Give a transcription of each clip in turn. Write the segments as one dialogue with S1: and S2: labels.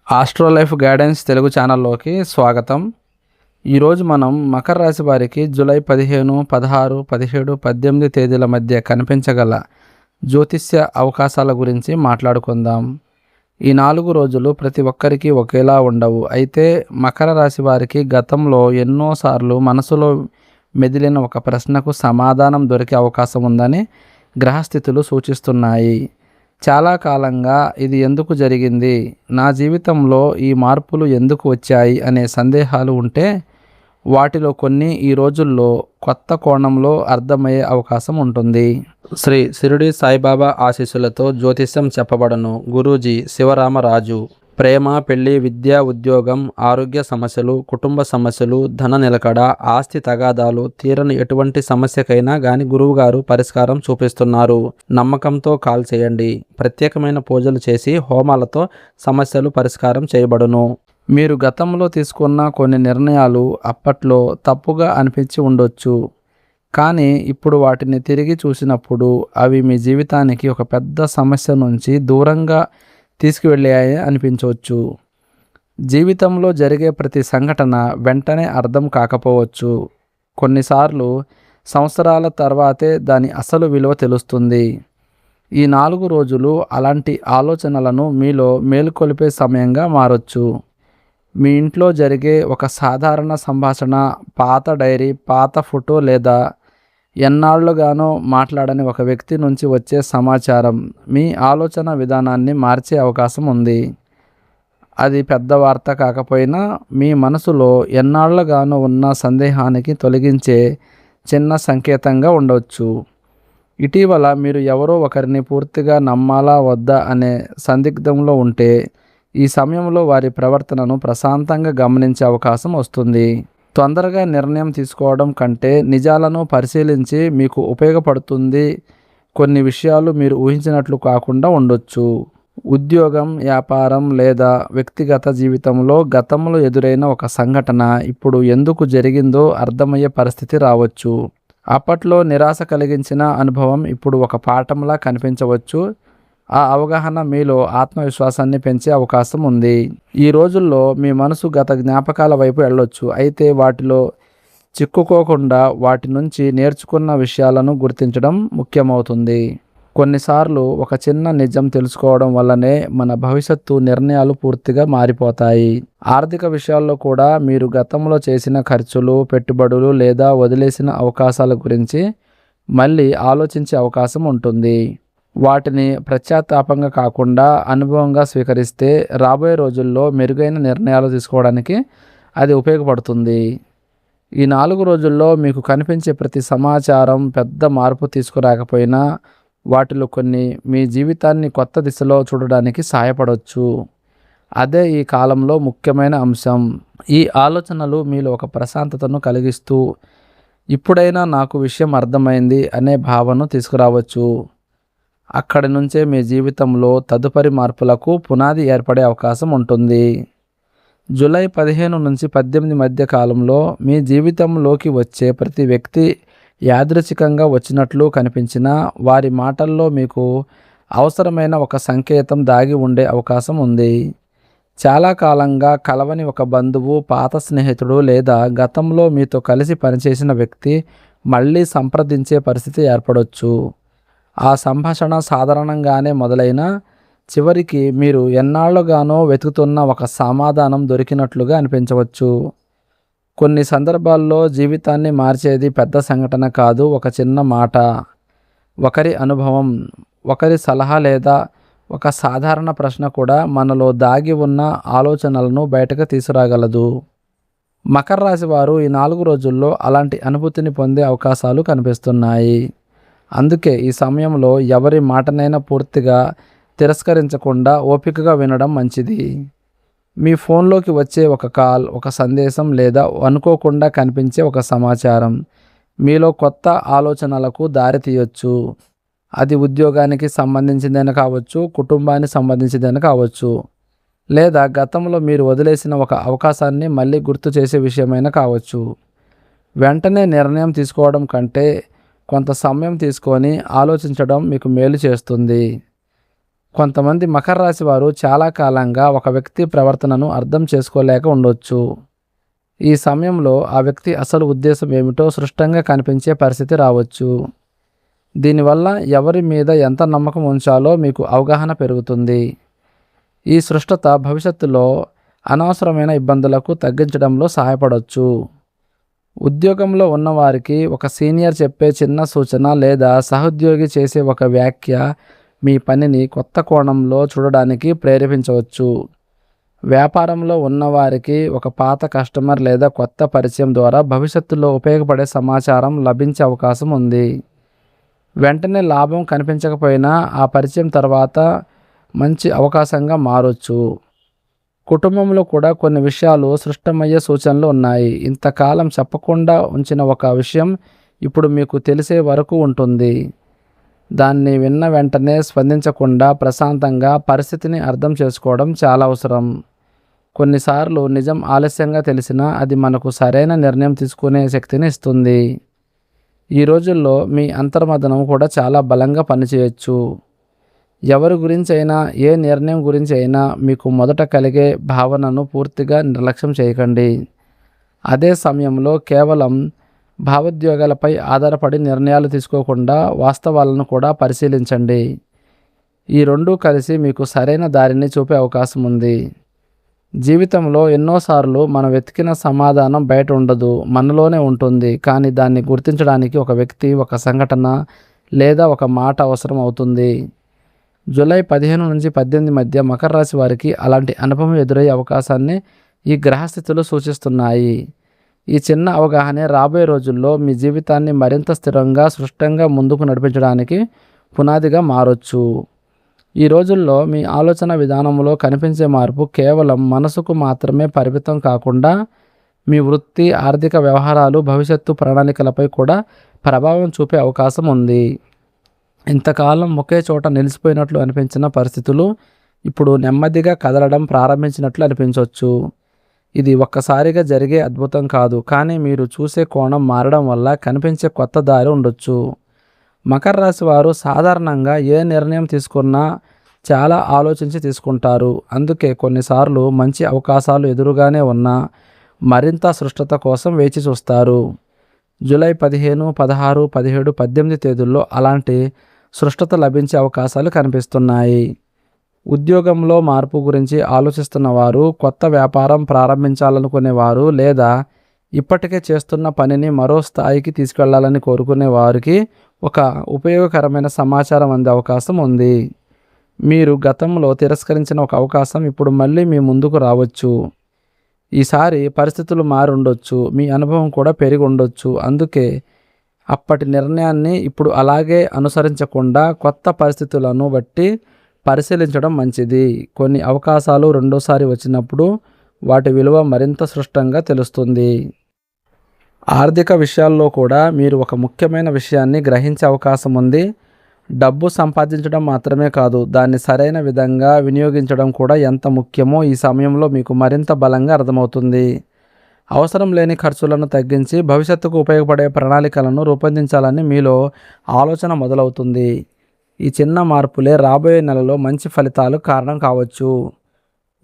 S1: Astro life guidance Telugu ఛానల్లోకి స్వాగతం. ఈరోజు మనం మకర రాశి వారికి జూలై 15, 16, 17, 18 తేదీల మధ్య కనిపించగల జ్యోతిష్య అవకాశాల గురించి మాట్లాడుకుందాం. ఈ 4 రోజులు ప్రతి ఒక్కరికి ఒకేలా ఉండవు. అయితే మకర రాశి వారికి గతంలో ఎన్నోసార్లు మనసులో మెదిలిన ఒక ప్రశ్నకు సమాధానం దొరికే అవకాశం ఉందని గ్రహస్థితులు సూచిస్తున్నాయి. చాలా కాలంగా ఇది ఎందుకు జరిగింది, నా జీవితంలో ఈ మార్పులు ఎందుకు వచ్చాయి అనే సందేహాలు ఉంటే వాటిలో కొన్ని ఈ రోజుల్లో కొత్త కోణంలో అర్థమయ్యే అవకాశం ఉంటుంది. శ్రీ షిరిడి సాయిబాబా ఆశీస్సులతో జ్యోతిష్యం చెప్పబడను. గురూజీ శివరామరాజు. ప్రేమ, పెళ్లి, విద్య, ఉద్యోగం, ఆరోగ్య సమస్యలు, కుటుంబ సమస్యలు, ధన నిలకడ, ఆస్తి తగాదాలు, తీరని ఎటువంటి సమస్యకైనా గాని గురువుగారు పరిష్కారం చూపిస్తున్నారు. నమ్మకంతో కాల్ చేయండి. ప్రత్యేకమైన పూజలు చేసి హోమాలతో సమస్యలు పరిష్కారం చేయబడును. మీరు గతంలో తీసుకున్న కొన్ని నిర్ణయాలు అప్పట్లో తప్పుగా అనిపించి ఉండొచ్చు, కానీ ఇప్పుడు వాటిని తిరిగి చూసినప్పుడు అవి మీ జీవితానికి ఒక పెద్ద సమస్య నుంచి దూరంగా తీసుకువెళ్ళాయి అనిపించవచ్చు. జీవితంలో జరిగే ప్రతి సంఘటన వెంటనే అర్థం కాకపోవచ్చు. కొన్నిసార్లు సంవత్సరాల తర్వాతే దాని అసలు విలువ తెలుస్తుంది. ఈ 4 రోజులు అలాంటి ఆలోచనలను మీలో మేలుకొలిపే సమయంగా మారొచ్చు. మీ ఇంట్లో జరిగే ఒక సాధారణ సంభాషణ, పాత డైరీ, పాత ఫోటో లేదా ఎన్నాళ్లుగానో మాట్లాడని ఒక వ్యక్తి నుంచి వచ్చే సమాచారం మీ ఆలోచన విధానాన్ని మార్చే అవకాశం ఉంది. అది పెద్ద వార్త కాకపోయినా మీ మనసులో ఎన్నాళ్లుగానో ఉన్న సందేహానికి తొలగించే చిన్న సంకేతంగా ఉండవచ్చు. ఇటీవల మీరు ఎవరో ఒకరిని పూర్తిగా నమ్మాలా వద్దా అనే సందిగ్ధంలో ఉంటే ఈ సమయంలో వారి ప్రవర్తనను ప్రశాంతంగా గమనించే అవకాశం వస్తుంది. తొందరగా నిర్ణయం తీసుకోవడం కంటే నిజాలను పరిశీలించి మీకు ఉపయోగపడుతుంది. కొన్ని విషయాలు మీరు ఊహించినట్లు కాకుండా ఉండొచ్చు. ఉద్యోగం, వ్యాపారం లేదా వ్యక్తిగత జీవితంలో గతంలో ఎదురైన ఒక సంఘటన ఇప్పుడు ఎందుకు జరిగిందో అర్థమయ్యే పరిస్థితి రావచ్చు. అప్పట్లో నిరాశ కలిగించిన అనుభవం ఇప్పుడు ఒక పాఠంలా కనిపించవచ్చు. ఆ అవగాహన మీలో ఆత్మవిశ్వాసాన్ని పెంచే అవకాశం ఉంది. ఈ రోజుల్లో మీ మనసు గత జ్ఞాపకాల వైపు వెళ్ళొచ్చు, అయితే వాటిలో చిక్కుకోకుండా వాటి నుంచి నేర్చుకున్న విషయాలను గుర్తించడం ముఖ్యమవుతుంది. కొన్నిసార్లు ఒక చిన్న నిజం తెలుసుకోవడం వల్లనే మన భవిష్యత్తు నిర్ణయాలు పూర్తిగా మారిపోతాయి. ఆర్థిక విషయాల్లో కూడా మీరు గతంలో చేసిన ఖర్చులు, పెట్టుబడులు లేదా వదిలేసిన అవకాశాల గురించి మళ్ళీ ఆలోచించే అవకాశం ఉంటుంది. వాటిని పశ్చాత్తాపంగా కాకుండా అనుభవంగా స్వీకరిస్తే రాబోయే రోజుల్లో మెరుగైన నిర్ణయాలు తీసుకోవడానికి అది ఉపయోగపడుతుంది. ఈ 4 రోజుల్లో మీకు కనిపించే ప్రతి సమాచారం పెద్ద మార్పు తీసుకురాకపోయినా వాటిలో కొన్ని మీ జీవితాన్ని కొత్త దిశలో చూడడానికి సహాయపడవచ్చు. అదే ఈ కాలంలో ముఖ్యమైన అంశం. ఈ ఆలోచనలు మీలో ఒక ప్రశాంతతను కలిగిస్తూ ఇప్పుడైనా నాకు విషయం అర్థమైంది అనే భావనను తీసుకురావచ్చు. అక్కడి నుంచే మీ జీవితంలో తదుపరి మార్పులకు పునాది ఏర్పడే అవకాశం ఉంటుంది. జూలై 15 నుంచి 18 మధ్య కాలంలో మీ జీవితంలోకి వచ్చే ప్రతి వ్యక్తి యాదృచ్ఛికంగా వచ్చినట్లు కనిపించినా వారి మాటల్లో మీకు అవసరమైన ఒక సంకేతం దాగి ఉండే అవకాశం ఉంది. చాలా కాలంగా కలవని ఒక బంధువు, పాత స్నేహితుడు లేదా గతంలో మీతో కలిసి పనిచేసిన వ్యక్తి మళ్ళీ సంప్రదించే పరిస్థితి ఏర్పడవచ్చు. ఆ సంభాషణ సాధారణంగానే మొదలైన చివరికి మీరు ఎన్నాళ్లుగానో వెతుకుతున్న ఒక సమాధానం దొరికినట్లుగా అనిపించవచ్చు. కొన్ని సందర్భాల్లో జీవితాన్ని మార్చేది పెద్ద సంఘటన కాదు, ఒక చిన్న మాట, ఒకరి అనుభవం, ఒకరి సలహా లేదా ఒక సాధారణ ప్రశ్న కూడా మనలో దాగి ఉన్న ఆలోచనలను బయటకు తీసుకురాగలదు. మకర రాశి వారు ఈ 4 రోజుల్లో అలాంటి అనుభూతిని పొందే అవకాశాలు కనిపిస్తున్నాయి. అందుకే ఈ సమయంలో ఎవరి మాటనైనా పూర్తిగా తిరస్కరించకుండా ఓపికగా వినడం మంచిది. మీ ఫోన్లోకి వచ్చే ఒక కాల్, ఒక సందేశం లేదా అనుకోకుండా కనిపించే ఒక సమాచారం మీలో కొత్త ఆలోచనలకు దారి తీయొచ్చు. అది ఉద్యోగానికి సంబంధించిందైనా కావచ్చు, కుటుంబానికి సంబంధించిందైనా కావచ్చు, లేదా గతంలో మీరు వదిలేసిన ఒక అవకాశాన్ని మళ్ళీ గుర్తు చేసే విషయమైనా కావచ్చు. వెంటనే నిర్ణయం తీసుకోవడం కంటే కొంత సమయం తీసుకొని ఆలోచించడం మీకు మేలు చేస్తుంది. కొంతమంది మకర రాశి వారు చాలా కాలంగా ఒక వ్యక్తి ప్రవర్తనను అర్థం చేసుకోలేక ఉండొచ్చు. ఈ సమయంలో ఆ వ్యక్తి అసలు ఉద్దేశం ఏమిటో స్పష్టంగా కనిపించే పరిస్థితి రావచ్చు. దీనివల్ల ఎవరి మీద ఎంత నమ్మకం ఉంచాలో మీకు అవగాహన పెరుగుతుంది. ఈ స్పష్టత భవిష్యత్తులో అనవసరమైన ఇబ్బందులకు తగ్గించడంలో సహాయపడవచ్చు. ఉద్యోగంలో ఉన్నవారికి ఒక సీనియర్ చెప్పే చిన్న సూచన లేదా సహోద్యోగి చేసే ఒక వ్యాఖ్య మీ పనిని కొత్త కోణంలో చూడడానికి ప్రేరేపించవచ్చు. వ్యాపారంలో ఉన్నవారికి ఒక పాత కస్టమర్ లేదా కొత్త పరిచయం ద్వారా భవిష్యత్తులో ఉపయోగపడే సమాచారం లభించే అవకాశం ఉంది. వెంటనే లాభం కనిపించకపోయినా ఆ పరిచయం తర్వాత మంచి అవకాశంగా మారొచ్చు. కుటుంబంలో కూడా కొన్ని విషయాలు స్పష్టమయ్యే సూచనలు ఉన్నాయి. ఇంతకాలం చెప్పకుండా ఉంచిన ఒక విషయం ఇప్పుడు మీకు తెలిసే వరకు ఉంటుంది. దాన్ని విన్న వెంటనే స్పందించకుండా ప్రశాంతంగా పరిస్థితిని అర్థం చేసుకోవడం చాలా అవసరం. కొన్నిసార్లు నిజం ఆలస్యంగా తెలిసినా అది మనకు సరైన నిర్ణయం తీసుకునే శక్తిని ఇస్తుంది. ఈ రోజుల్లో మీ అంతర్మథనం కూడా చాలా బలంగా పనిచేయచ్చు. ఎవరి గురించి అయినా, ఏ నిర్ణయం గురించి అయినా మీకు మొదట కలిగే భావనను పూర్తిగా నిర్లక్ష్యం చేయకండి. అదే సమయంలో కేవలం భావోద్వేగాలపై ఆధారపడి నిర్ణయాలు తీసుకోకుండా వాస్తవాలను కూడా పరిశీలించండి. ఈ రెండూ కలిసి మీకు సరైన దారిని చూపే అవకాశం ఉంది. జీవితంలో ఎన్నోసార్లు మనం వెతికిన సమాధానం బయట ఉండదు, మనలోనే ఉంటుంది. కానీ దాన్ని గుర్తించడానికి ఒక వ్యక్తి, ఒక సంఘటన లేదా ఒక మాట అవసరం అవుతుంది. జూలై 15 నుంచి 18 మధ్య మకర రాశి వారికి అలాంటి అనుభవం ఎదురయ్యే అవకాశాన్ని ఈ గ్రహస్థితులు సూచిస్తున్నాయి. ఈ చిన్న అవగాహనే రాబోయే రోజుల్లో మీ జీవితాన్ని మరింత స్థిరంగా, స్పష్టంగా ముందుకు నడిపించడానికి పునాదిగా మారొచ్చు. ఈ రోజుల్లో మీ ఆలోచన విధానంలో కనిపించే మార్పు కేవలం మనసుకు మాత్రమే పరిమితం కాకుండా మీ వృత్తి, ఆర్థిక వ్యవహారాలు, భవిష్యత్తు ప్రణాళికలపై కూడా ప్రభావం చూపే అవకాశం ఉంది. ఇంతకాలం ఒకే చోట నిలిచిపోయినట్లు అనిపించిన పరిస్థితులు ఇప్పుడు నెమ్మదిగా కదలడం ప్రారంభించినట్లు అనిపించవచ్చు. ఇది ఒక్కసారిగా జరిగే అద్భుతం కాదు, కానీ మీరు చూసే కోణం మారడం వల్ల కనిపించే కొత్త దారి ఉండొచ్చు. మకర రాశి వారు సాధారణంగా ఏ నిర్ణయం తీసుకున్నా చాలా ఆలోచించి తీసుకుంటారు. అందుకే కొన్నిసార్లు మంచి అవకాశాలు ఎదురుగానే ఉన్నా మరింత స్పష్టత కోసం వేచి చూస్తారు. జూలై 15, 16, 17, 18 తేదీల్లో అలాంటి స్పష్టత లభించే అవకాశాలు కనిపిస్తున్నాయి. ఉద్యోగంలో మార్పు గురించి ఆలోచిస్తున్న వారు, కొత్త వ్యాపారం ప్రారంభించాలనుకునేవారు లేదా ఇప్పటికే చేస్తున్న పనిని మరో స్థాయికి తీసుకెళ్లాలని కోరుకునే వారికి ఒక ఉపయోగకరమైన సమాచారం అందే అవకాశం ఉంది. మీరు గతంలో తిరస్కరించిన ఒక అవకాశం ఇప్పుడు మళ్ళీ మీ ముందుకు రావచ్చు. ఈసారి పరిస్థితులు మారి ఉండొచ్చు, మీ అనుభవం కూడా పెరిగి ఉండొచ్చు. అందుకే అప్పటి నిర్ణయాన్ని ఇప్పుడు అలాగే అనుసరించకుండా కొత్త పరిస్థితులను బట్టి పరిశీలించడం మంచిది. కొన్ని అవకాశాలు రెండోసారి వచ్చినప్పుడు వాటి విలువ మరింత స్పష్టంగా తెలుస్తుంది. ఆర్థిక విషయాల్లో కూడా మీరు ఒక ముఖ్యమైన విషయాన్ని గ్రహించే అవకాశం ఉంది. డబ్బు సంపాదించడం మాత్రమే కాదు, దాన్ని సరైన విధంగా వినియోగించడం కూడా ఎంత ముఖ్యమో ఈ సమయంలో మీకు మరింత బలంగా అర్థమవుతుంది. అవసరం లేని ఖర్చులను తగ్గించి భవిష్యత్తుకు ఉపయోగపడే ప్రణాళికలను రూపొందించాలని మీలో ఆలోచన మొదలవుతుంది. ఈ చిన్న మార్పులే రాబోయే నెలలో మంచి ఫలితాలు కారణం కావచ్చు.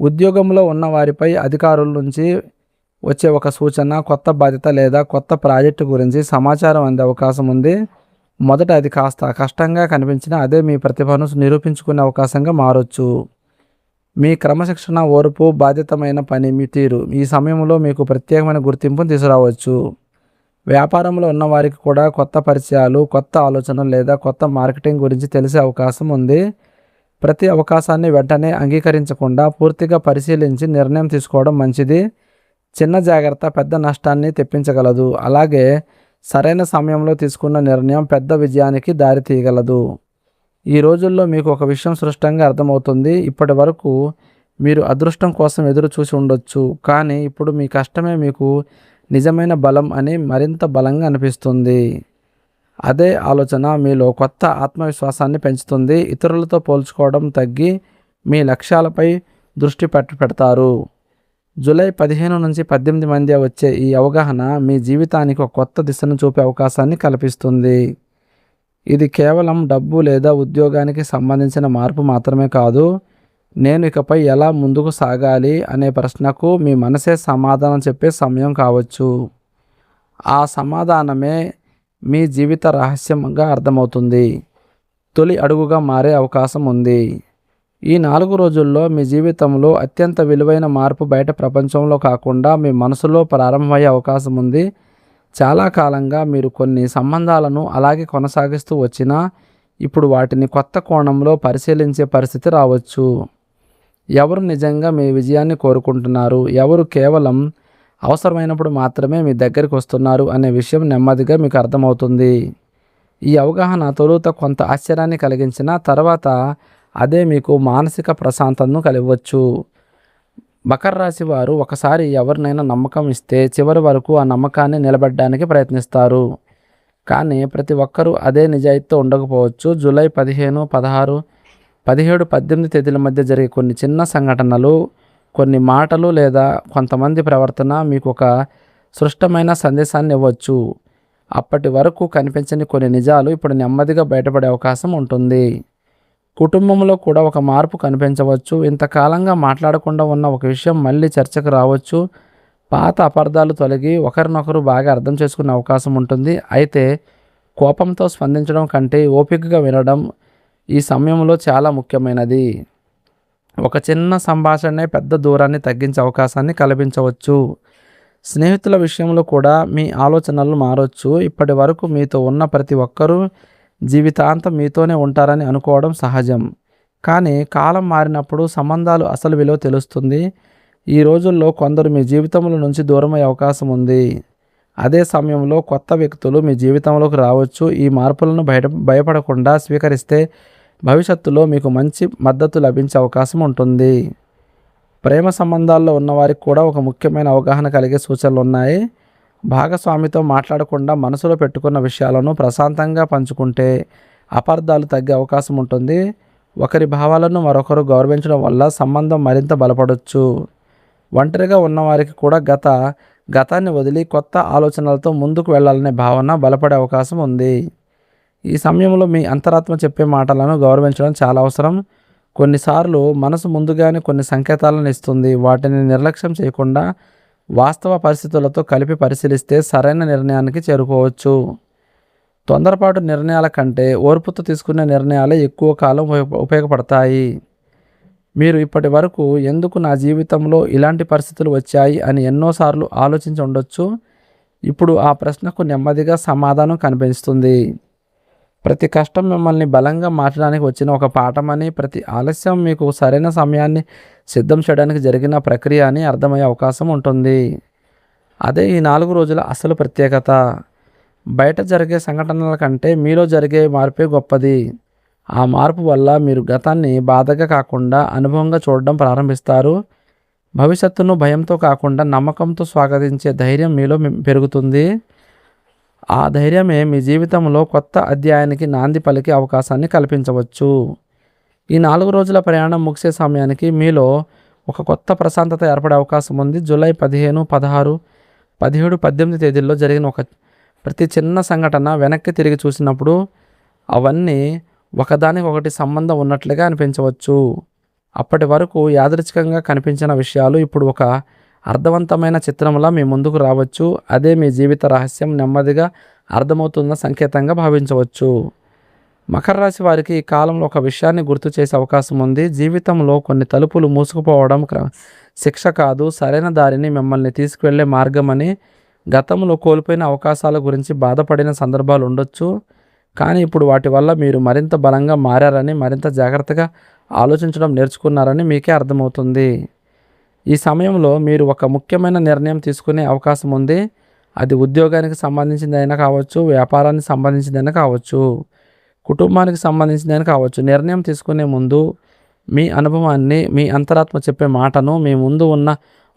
S1: ఉద్యోగంలో ఉన్న వారిపై అధికారుల నుంచి వచ్చే ఒక సూచన, కొత్త బాధ్యత లేదా కొత్త ప్రాజెక్టు గురించి సమాచారం అందే అవకాశం ఉంది. మొదట అది కాస్త కష్టంగా కనిపించినా అదే మీ ప్రతిభను నిరూపించుకునే అవకాశంగా మారొచ్చు. మీ క్రమశిక్షణ, ఓర్పు, బాధ్యతమైన పని మీ తీరు ఈ సమయంలో మీకు ప్రత్యేకమైన గుర్తింపును తీసుకురావచ్చు. వ్యాపారంలో ఉన్నవారికి కూడా కొత్త పరిచయాలు, కొత్త ఆలోచనలు లేదా కొత్త మార్కెటింగ్ గురించి తెలిసే అవకాశం ఉంది. ప్రతి అవకాశాన్ని వెంటనే అంగీకరించకుండా పూర్తిగా పరిశీలించి నిర్ణయం తీసుకోవడం మంచిది. చిన్న జాగ్రత్త పెద్ద నష్టాన్ని తెప్పించగలదు. అలాగే సరైన సమయంలో తీసుకున్న నిర్ణయం పెద్ద విజయానికి దారి తీయగలదు. ఈ రోజుల్లో మీకు ఒక విషయం స్పష్టంగా అర్థమవుతుంది. ఇప్పటి వరకు మీరు అదృష్టం కోసం ఎదురు చూసి ఉండొచ్చు, కానీ ఇప్పుడు మీ కష్టమే మీకు నిజమైన బలం అని మరింత బలంగా అనిపిస్తుంది. అదే ఆలోచన మీలో కొత్త ఆత్మవిశ్వాసాన్ని పెంచుతుంది. ఇతరులతో పోల్చుకోవడం తగ్గి మీ లక్ష్యాలపై దృష్టి పెడతారు. జూలై 15 నుంచి 18 మధ్య వచ్చే ఈ అవగాహన మీ జీవితానికి ఒక కొత్త దిశను చూపే అవకాశాన్ని కల్పిస్తుంది. ఇది కేవలం డబ్బు లేదా ఉద్యోగానికి సంబంధించిన మార్పు మాత్రమే కాదు. నేను ఇకపై ఎలా ముందుకు సాగాలి అనే ప్రశ్నకు మీ మనసే సమాధానం చెప్పే సమయం కావచ్చు. ఆ సమాధానమే మీ జీవిత రహస్యంగా అర్థమవుతుంది. తొలి అడుగుగా మారే అవకాశం ఉంది. ఈ 4 రోజుల్లో మీ జీవితంలో అత్యంత విలువైన మార్పు బయట ప్రపంచంలో కాకుండా మీ మనసులో ప్రారంభమయ్యే అవకాశం ఉంది. చాలా కాలంగా మీరు కొన్ని సంబంధాలను అలాగే కొనసాగిస్తూ వచ్చినా ఇప్పుడు వాటిని కొత్త కోణంలో పరిశీలించే పరిస్థితి రావచ్చు. ఎవరు నిజంగా మీ విజయాన్ని కోరుకుంటున్నారు, ఎవరు కేవలం అవసరమైనప్పుడు మాత్రమే మీ దగ్గరికి వస్తున్నారు అనే విషయం నెమ్మదిగా మీకు అర్థమవుతుంది. ఈ అవగాహన తొలుత కొంత ఆశ్చర్యాన్ని కలిగించిన తర్వాత అదే మీకు మానసిక ప్రశాంతతను కలిగవచ్చు. మకర రాశి వారు ఒకసారి ఎవరినైనా నమ్మకం ఇస్తే చివరి వరకు ఆ నమ్మకాన్ని నిలబెట్టడానికి ప్రయత్నిస్తారు. కానీ ప్రతి ఒక్కరూ అదే నిజాయితీతో ఉండకపోవచ్చు. జూలై 15, 16, 17, 18 తేదీల మధ్య జరిగే కొన్ని చిన్న సంఘటనలు, కొన్ని మాటలు లేదా కొంతమంది ప్రవర్తన మీకు ఒక స్పష్టమైన సందేశాన్ని ఇవ్వచ్చు. అప్పటి వరకు కనిపించని కొన్ని నిజాలు ఇప్పుడు నెమ్మదిగా బయటపడే అవకాశం ఉంటుంది. కుటుంబంలో కూడా ఒక మార్పు కనిపించవచ్చు. ఇంతకాలంగా మాట్లాడకుండా ఉన్న ఒక విషయం మళ్ళీ చర్చకు రావచ్చు. పాత అపార్థాలు తొలగి ఒకరినొకరు బాగా అర్థం చేసుకునే అవకాశం ఉంటుంది. అయితే కోపంతో స్పందించడం కంటే ఓపికగా వినడం ఈ సమయంలో చాలా ముఖ్యమైనది. ఒక చిన్న సంభాషణే పెద్ద దూరాన్ని తగ్గించే అవకాశాన్ని కల్పించవచ్చు. స్నేహితుల విషయంలో కూడా మీ ఆలోచనలు మారొచ్చు. ఇప్పటి వరకు మీతో ఉన్న ప్రతి ఒక్కరూ జీవితాంతం మీతోనే ఉంటారని అనుకోవడం సహజం. కానీ కాలం మారినప్పుడు సంబంధాలు అసలు విలువ తెలుస్తుంది. ఈ రోజుల్లో కొందరు మీ జీవితంలో నుంచి దూరమయ్యే అవకాశం ఉంది. అదే సమయంలో కొత్త వ్యక్తులు మీ జీవితంలోకి రావచ్చు. ఈ మార్పులను భయపడకుండా స్వీకరిస్తే భవిష్యత్తులో మీకు మంచి మద్దతు లభించే అవకాశం ఉంటుంది. ప్రేమ సంబంధాల్లో ఉన్నవారికి కూడా ఒక ముఖ్యమైన అవగాహన కలిగే సూచనలు ఉన్నాయి. భాగస్వామితో మాట్లాడకుండా మనసులో పెట్టుకున్న విషయాలను ప్రశాంతంగా పంచుకుంటే అపార్థాలు తగ్గే అవకాశం ఉంటుంది. ఒకరి భావాలను మరొకరు గౌరవించడం వల్ల సంబంధం మరింత బలపడవచ్చు. ఒంటరిగా ఉన్నవారికి కూడా గతాన్ని వదిలి కొత్త ఆలోచనలతో ముందుకు వెళ్ళాలనే భావన బలపడే అవకాశం ఉంది. ఈ సమయంలో మీ అంతరాత్మ చెప్పే మాటలను గౌరవించడం చాలా అవసరం. కొన్నిసార్లు మనసు ముందుగానే కొన్ని సంకేతాలను ఇస్తుంది. వాటిని నిర్లక్ష్యం చేయకుండా వాస్తవ పరిస్థితులతో కలిపి పరిశీలిస్తే సరైన నిర్ణయానికి చేరుకోవచ్చు. తొందరపాటు నిర్ణయాల కంటే ఓర్పుతో తీసుకునే నిర్ణయాలే ఎక్కువ కాలం ఉపయోగపడతాయి. మీరు ఇప్పటి వరకు ఎందుకు నా జీవితంలో ఇలాంటి పరిస్థితులు వచ్చాయి అని ఎన్నోసార్లు ఆలోచించి ఉండొచ్చు. ఇప్పుడు ఆ ప్రశ్నకు నెమ్మదిగా సమాధానం కనిపిస్తుంది. ప్రతి కష్టం మిమ్మల్ని బలంగా మార్చడానికి వచ్చిన ఒక పాఠమని, ప్రతి ఆలస్యం మీకు సరైన సమయాన్ని సిద్ధం చేయడానికి జరిగిన ప్రక్రియ అని అర్థమయ్యే అవకాశం ఉంటుంది. అదే ఈ 4 రోజుల అసలు ప్రత్యేకత. బయట జరిగే సంఘటనల కంటే మీలో జరిగే మార్పే గొప్పది. ఆ మార్పు వల్ల మీరు గతాన్ని బాధగా కాకుండా అనుభవంగా చూడడం ప్రారంభిస్తారు. భవిష్యత్తును భయంతో కాకుండా నమ్మకంతో స్వాగతించే ధైర్యం మీలో పెరుగుతుంది. ఆ ధైర్యమే మీ జీవితంలో కొత్త అధ్యాయానికి నాంది పలికే అవకాశాన్ని కల్పించవచ్చు. ఈ 4 రోజుల ప్రయాణం ముగిసే సమయానికి మీలో ఒక కొత్త ప్రశాంతత ఏర్పడే అవకాశం ఉంది. జూలై 15, 16, 17, 18 తేదీల్లో జరిగిన ప్రతి చిన్న సంఘటన వెనక్కి తిరిగి చూసినప్పుడు అవన్నీ ఒకదానికొకటి సంబంధం ఉన్నట్లుగా అనిపించవచ్చు. అప్పటి వరకు యాదృచ్ఛికంగా కనిపించిన విషయాలు ఇప్పుడు ఒక అర్థవంతమైన చిత్రంలా మీ ముందుకు రావచ్చు. అదే మీ జీవిత రహస్యం నెమ్మదిగా అర్థమవుతున్న సంకేతంగా భావించవచ్చు. మకర రాశి వారికి ఈ కాలంలో ఒక విషయాన్ని గుర్తు చేసే అవకాశం ఉంది. జీవితంలో కొన్ని తలుపులు మూసుకుపోవడం శిక్ష కాదు, సరైన దారిని మిమ్మల్ని తీసుకువెళ్లే మార్గమని. గతంలో కోల్పోయిన అవకాశాల గురించి బాధపడిన సందర్భాలు ఉండొచ్చు. కానీ ఇప్పుడు వాటి వల్ల మీరు మరింత బలంగా మారారని, మరింత జాగ్రత్తగా ఆలోచించడం నేర్చుకున్నారని మీకే అర్థమవుతుంది. ఈ సమయంలో మీరు ఒక ముఖ్యమైన నిర్ణయం తీసుకునే అవకాశం ఉంది. అది ఉద్యోగానికి సంబంధించిందైనా కావచ్చు, వ్యాపారానికి సంబంధించిందైనా కావచ్చు, కుటుంబానికి సంబంధించిందైనా కావచ్చు. నిర్ణయం తీసుకునే ముందు మీ అనుభవాన్ని, మీ అంతరాత్మ చెప్పే మాటను, మీ ముందు ఉన్న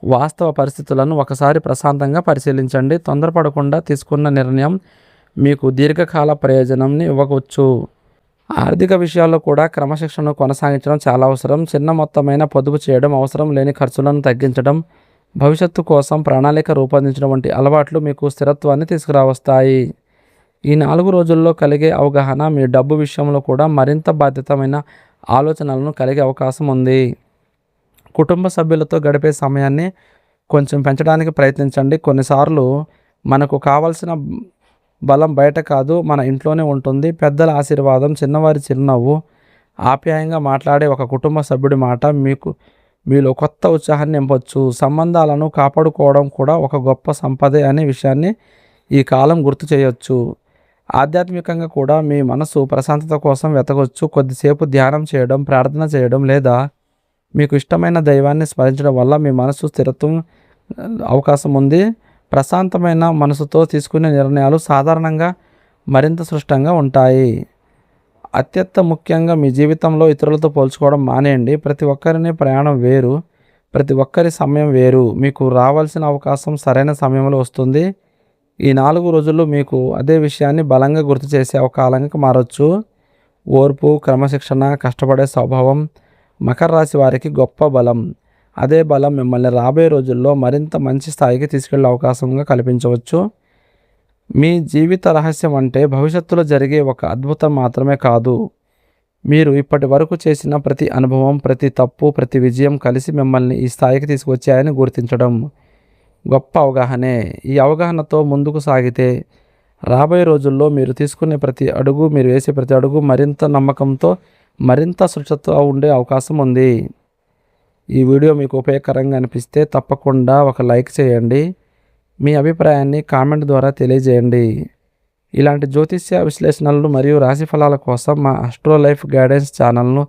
S1: వాస్తవ పరిస్థితులను ఒకసారి ప్రశాంతంగా పరిశీలించండి. తొందరపడకుండా తీసుకున్న నిర్ణయం మీకు దీర్ఘకాల ప్రయోజనాన్ని ఇవ్వవచ్చు. ఆర్థిక విషయాల్లో కూడా క్రమశిక్షణను కొనసాగించడం చాలా అవసరం. చిన్న మొత్తమైన పొదుపు చేయడం, అవసరం లేని ఖర్చులను తగ్గించడం, భవిష్యత్తు కోసం ప్రణాళిక రూపొందించడం వంటి అలవాట్లు మీకు స్థిరత్వాన్ని తీసుకురావస్తాయి. ఈ 4 రోజుల్లో కలిగే అవగాహన మీ డబ్బు విషయంలో కూడా మరింత బాధ్యతమైన ఆలోచనలను కలిగే అవకాశం ఉంది. కుటుంబ సభ్యులతో గడిపే సమయాన్ని కొంచెం పెంచడానికి ప్రయత్నించండి. కొన్నిసార్లు మనకు కావాల్సిన బలం బయట కాదు, మన ఇంట్లోనే ఉంటుంది. పెద్దల ఆశీర్వాదం, చిన్నవారి చిరునవ్వు, ఆప్యాయంగా మాట్లాడే ఒక కుటుంబ సభ్యుడి మాట మీలో కొత్త ఉత్సాహాన్ని నింపొచ్చు. సంబంధాలను కాపాడుకోవడం కూడా ఒక గొప్ప సంపదే అనే విషయాన్ని ఈ కాలం గుర్తు చేయొచ్చు. ఆధ్యాత్మికంగా కూడా మీ మనసు ప్రశాంతత కోసం వెతకొచ్చు. కొద్దిసేపు ధ్యానం చేయడం, ప్రార్థన చేయడం లేదా మీకు ఇష్టమైన దైవాన్ని స్మరించడం వల్ల మీ మనసు స్థిరత్వం అవకాశం ఉంది. ప్రశాంతమైన మనసుతో తీసుకునే నిర్ణయాలు సాధారణంగా మరింత స్పష్టంగా ఉంటాయి. అత్యంత ముఖ్యంగా మీ జీవితంలో ఇతరులతో పోల్చుకోవడం మానేయండి. ప్రతి ఒక్కరిని ప్రయాణం వేరు, ప్రతి ఒక్కరి సమయం వేరు. మీకు రావాల్సిన అవకాశం సరైన సమయంలో వస్తుంది. ఈ 4 రోజుల్లో మీకు అదే విషయాన్ని బలంగా గుర్తు చేసే ఒక కాలంగా మారొచ్చు. ఓర్పు, క్రమశిక్షణ, కష్టపడే స్వభావం మకర రాశి వారికి గొప్ప బలం. అదే బలం మిమ్మల్ని రాబోయే రోజుల్లో మరింత మంచి స్థాయికి తీసుకెళ్లే అవకాశంగా కల్పించవచ్చు. మీ జీవిత రహస్యం అంటే భవిష్యత్తులో జరిగే ఒక అద్భుతం మాత్రమే కాదు, మీరు ఇప్పటి వరకు చేసిన ప్రతి అనుభవం, ప్రతి తప్పు, ప్రతి విజయం కలిసి మిమ్మల్ని ఈ స్థాయికి తీసుకొచ్చాయని గుర్తించడం గొప్ప అవగాహనే. ఈ అవగాహనతో ముందుకు సాగితే రాబోయే రోజుల్లో మీరు తీసుకునే ప్రతి అడుగు, మీరు వేసే ప్రతి అడుగు మరింత నమ్మకంతో, మరింత సురక్షితంగా ఉండే అవకాశం ఉంది. ఈ వీడియో మీకు ఉపయోగకరంగా అనిపిస్తే తప్పకుండా ఒక లైక్ చేయండి. మీ అభిప్రాయాన్ని కామెంట్ ద్వారా తెలియజేయండి. ఇలాంటి జ్యోతిష్య విశ్లేషణలు మరియు రాశి ఫలాల కోసం మా ఆస్ట్రో లైఫ్ గైడెన్స్ ఛానల్ను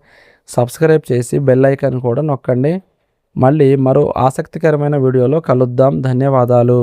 S1: సబ్స్క్రైబ్ చేసి బెల్ ఐకాన్ కూడా నొక్కండి. మళ్ళీ మరో ఆసక్తికరమైన వీడియోలో కలుద్దాం. ధన్యవాదాలు.